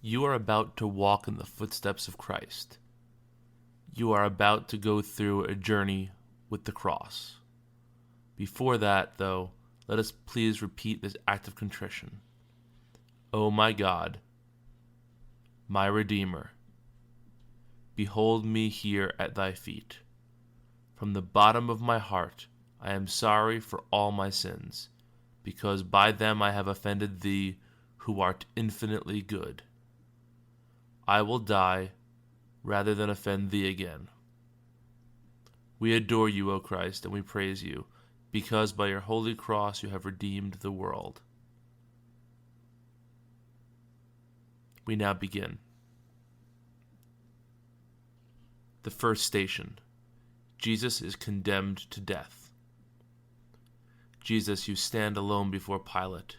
You are about to walk in the footsteps of Christ. You are about to go through a journey with the cross. Before that, though, let us please repeat this act of contrition. O my God, my Redeemer, behold me here at thy feet. From the bottom of my heart I am sorry for all my sins, because by them I have offended thee, who art infinitely good. I will die rather than offend thee again. We adore you, O Christ, and we praise you, because by your holy cross you have redeemed the world. We now begin. The first station. Jesus is condemned to death. Jesus, you stand alone before Pilate.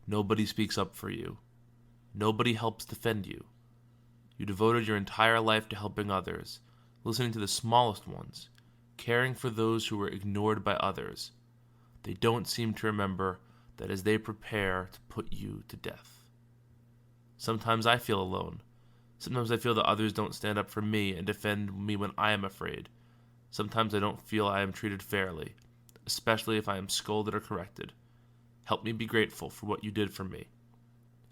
Nobody speaks up for you. Nobody helps defend you. You devoted your entire life to helping others, listening to the smallest ones, caring for those who were ignored by others. They don't seem to remember that as they prepare to put you to death. Sometimes I feel alone. Sometimes I feel that others don't stand up for me and defend me when I am afraid. Sometimes I don't feel I am treated fairly, especially if I am scolded or corrected. Help me be grateful for what you did for me.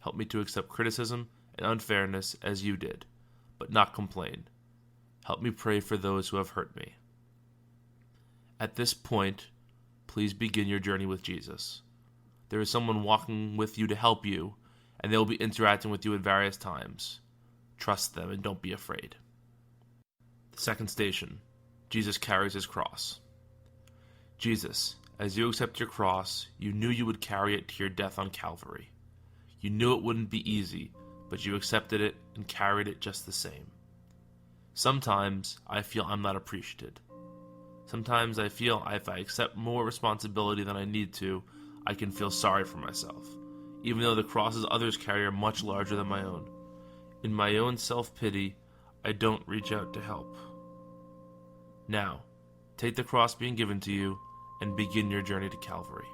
Help me to accept criticism and unfairness as you did, but not complain. Help me pray for those who have hurt me. At this point, please begin your journey with Jesus. There is someone walking with you to help you, and they will be interacting with you at various times. Trust them and don't be afraid. The second station, Jesus carries his cross. Jesus, as you accept your cross, you knew you would carry it to your death on Calvary. You knew it wouldn't be easy, but you accepted it and carried it just the same. Sometimes I feel I'm not appreciated. Sometimes I feel if I accept more responsibility than I need to, I can feel sorry for myself, even though the crosses others carry are much larger than my own. In my own self-pity, I don't reach out to help. Now, take the cross being given to you and begin your journey to Calvary.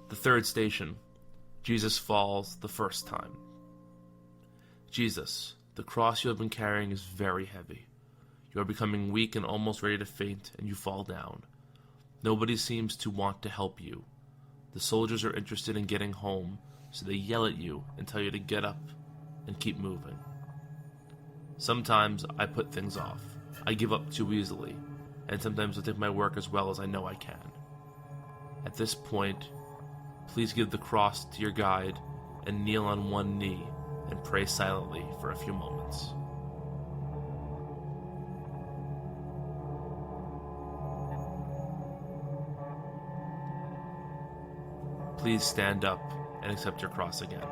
The third station, Jesus falls the first time. Jesus, the cross you have been carrying is very heavy. You are becoming weak and almost ready to faint, and you fall down. Nobody seems to want to help you. The soldiers are interested in getting home, so they yell at you and tell you to get up and keep moving. Sometimes I put things off. I give up too easily, and sometimes I take my work as well as I know I can. At this point, please give the cross to your guide and kneel on one knee and pray silently for a few moments. Please stand up and accept your cross again.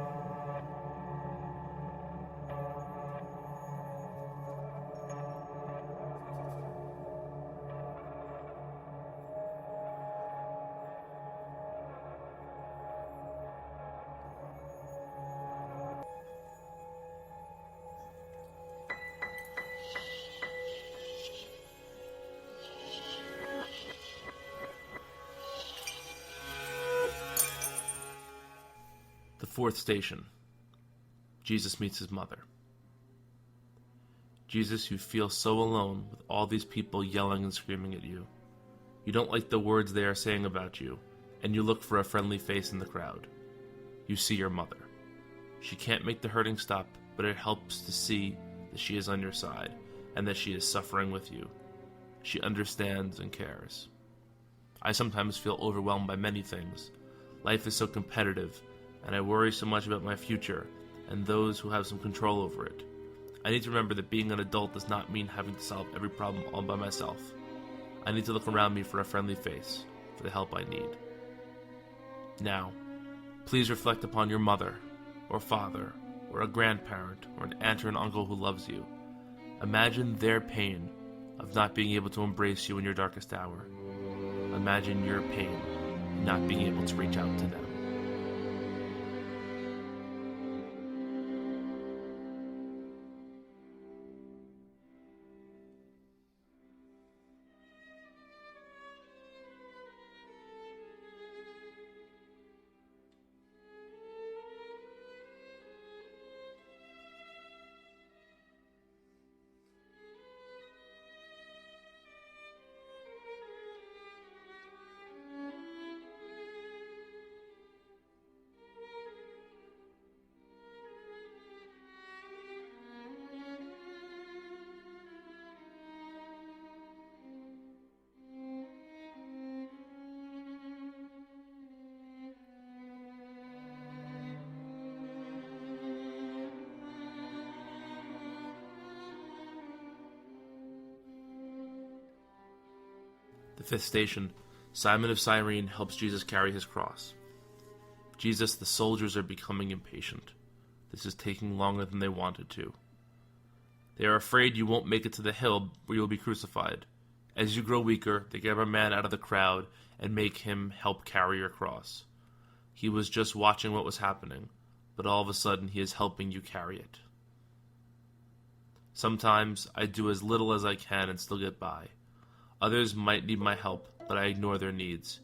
The fourth station, Jesus meets his mother. Jesus, you feel so alone with all these people yelling and screaming at you. You don't like the words they are saying about you, and you look for a friendly face in the crowd. You see your mother. She can't make the hurting stop, but it helps to see that she is on your side, and that she is suffering with you. She understands and cares. I sometimes feel overwhelmed by many things. Life is so competitive, and I worry so much about my future and those who have some control over it. I need to remember that being an adult does not mean having to solve every problem all by myself. I need to look around me for a friendly face, for the help I need. Now, please reflect upon your mother, or father, or a grandparent, or an aunt or an uncle who loves you. Imagine their pain of not being able to embrace you in your darkest hour. Imagine your pain in not being able to reach out to them. The fifth station, Simon of Cyrene helps Jesus carry his cross. Jesus, the soldiers are becoming impatient. This is taking longer than they wanted to. They are afraid you won't make it to the hill where you will be crucified. As you grow weaker, they grab a man out of the crowd and make him help carry your cross. He was just watching what was happening, but all of a sudden he is helping you carry it. Sometimes I do as little as I can and still get by. Others might need my help, but I ignore their needs.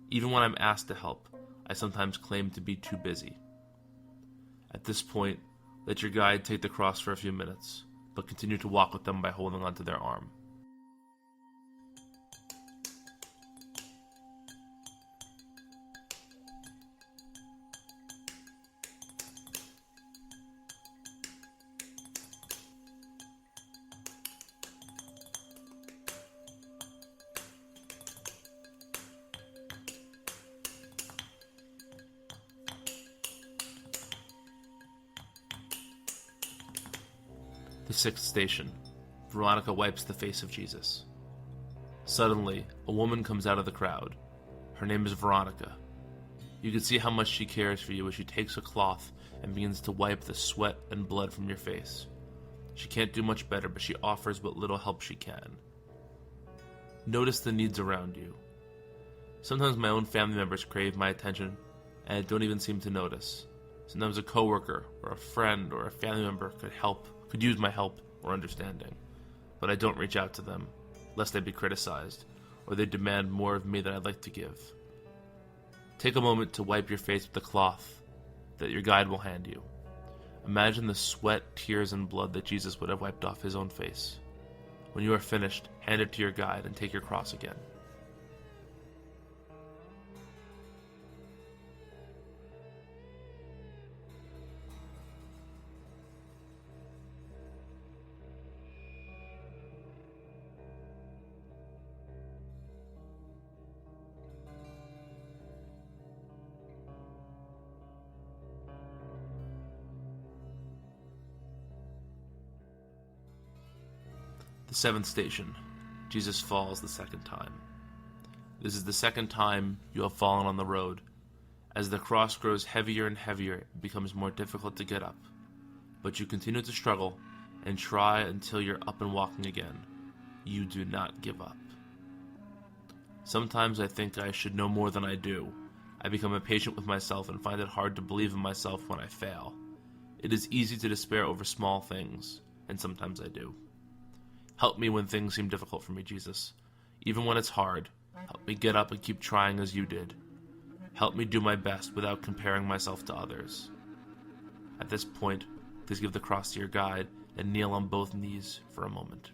Even when I'm asked to help, I sometimes claim to be too busy. At this point, let your guide take the cross for a few minutes, but continue to walk with them by holding onto their arm. The sixth station. Veronica wipes the face of Jesus. Suddenly, a woman comes out of the crowd. Her name is Veronica. You can see how much she cares for you as she takes a cloth and begins to wipe the sweat and blood from your face. She can't do much better, but she offers what little help she can. Notice the needs around you. Sometimes my own family members crave my attention, and I don't even seem to notice. Sometimes a coworker, or a friend, or a family member could use my help or understanding, but I don't reach out to them, lest they be criticized, or they demand more of me than I'd like to give. Take a moment to wipe your face with the cloth that your guide will hand you. Imagine the sweat, tears, and blood that Jesus would have wiped off his own face. When you are finished, hand it to your guide and take your cross again. The seventh station. Jesus falls the second time. This is the second time you have fallen on the road. As the cross grows heavier and heavier, it becomes more difficult to get up. But you continue to struggle and try until you're up and walking again. You do not give up. Sometimes I think I should know more than I do. I become impatient with myself and find it hard to believe in myself when I fail. It is easy to despair over small things, and sometimes I do. Help me when things seem difficult for me, Jesus. Even when it's hard, help me get up and keep trying as you did. Help me do my best without comparing myself to others. At this point, please give the cross to your guide and kneel on both knees for a moment.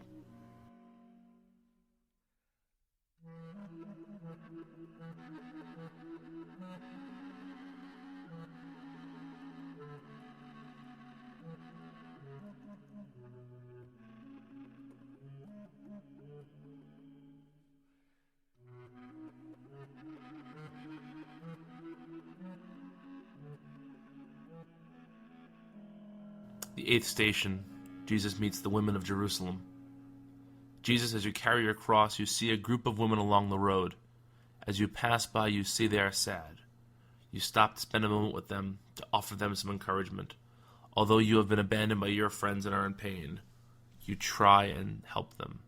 The eighth station, Jesus meets the women of Jerusalem. Jesus, as you carry your cross, you see a group of women along the road. As you pass by, you see they are sad. You stop to spend a moment with them, to offer them some encouragement. Although you have been abandoned by your friends and are in pain, you try and help them.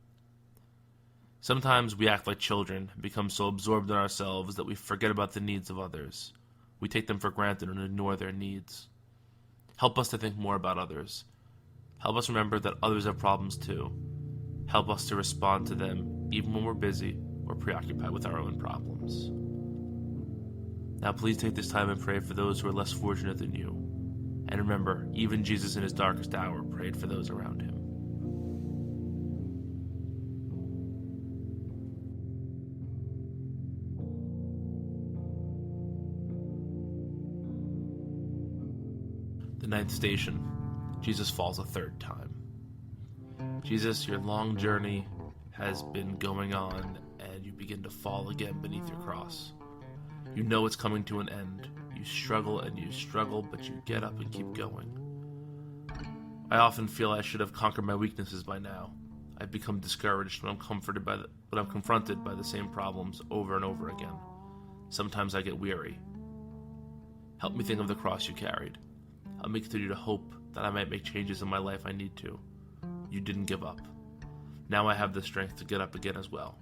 Sometimes we act like children and become so absorbed in ourselves that we forget about the needs of others. We take them for granted and ignore their needs. Help us to think more about others. Help us remember that others have problems too. Help us to respond to them even when we're busy or preoccupied with our own problems. Now please take this time and pray for those who are less fortunate than you. And remember, even Jesus in his darkest hour prayed for those around him. The ninth station, Jesus falls a third time. Jesus, your long journey has been going on, and you begin to fall again beneath your cross. You know it's coming to an end. You struggle and you struggle, but you get up and keep going. I often feel I should have conquered my weaknesses by now. I've become discouraged when I'm confronted by the same problems over and over again. Sometimes I get weary. Help me think of the cross you carried. Help me continue to hope that I might make changes in my life I need to. You didn't give up. Now I have the strength to get up again as well.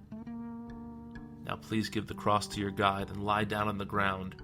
Now please give the cross to your guide and lie down on the ground.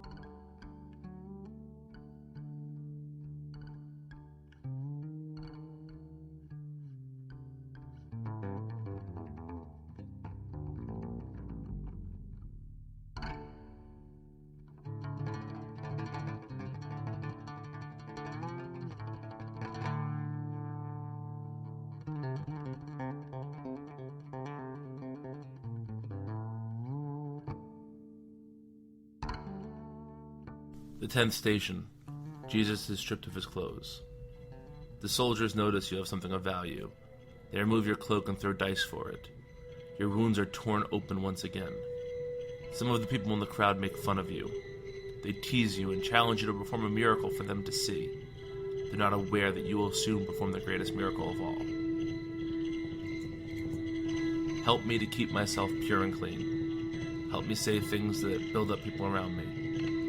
The 10th station, Jesus is stripped of his clothes. The soldiers notice you have something of value. They remove your cloak and throw dice for it. Your wounds are torn open once again. Some of the people in the crowd make fun of you. They tease you and challenge you to perform a miracle for them to see. They're not aware that you will soon perform the greatest miracle of all. Help me to keep myself pure and clean. Help me say things that build up people around me.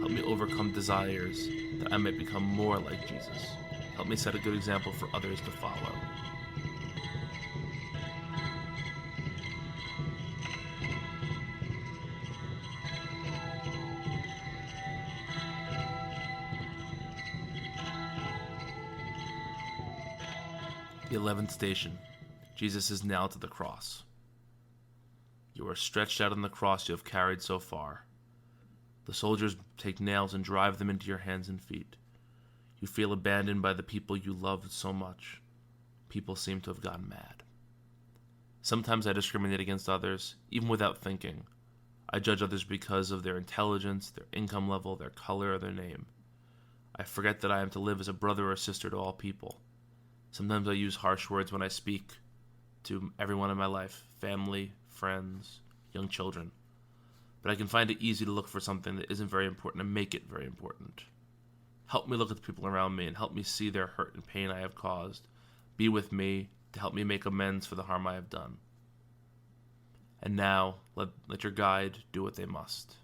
Help me overcome desires that I might become more like Jesus. Help me set a good example for others to follow. The 11th station, Jesus is nailed to the cross. You are stretched out on the cross you have carried so far. The soldiers take nails and drive them into your hands and feet. You feel abandoned by the people you loved so much. People seem to have gone mad. Sometimes I discriminate against others, even without thinking. I judge others because of their intelligence, their income level, their color, or their name. I forget that I am to live as a brother or sister to all people. Sometimes I use harsh words when I speak to everyone in my life, family, friends, young children. But I can find it easy to look for something that isn't very important and make it very important. Help me look at the people around me and help me see their hurt and pain I have caused. Be with me to help me make amends for the harm I have done. And now, let your guide do what they must.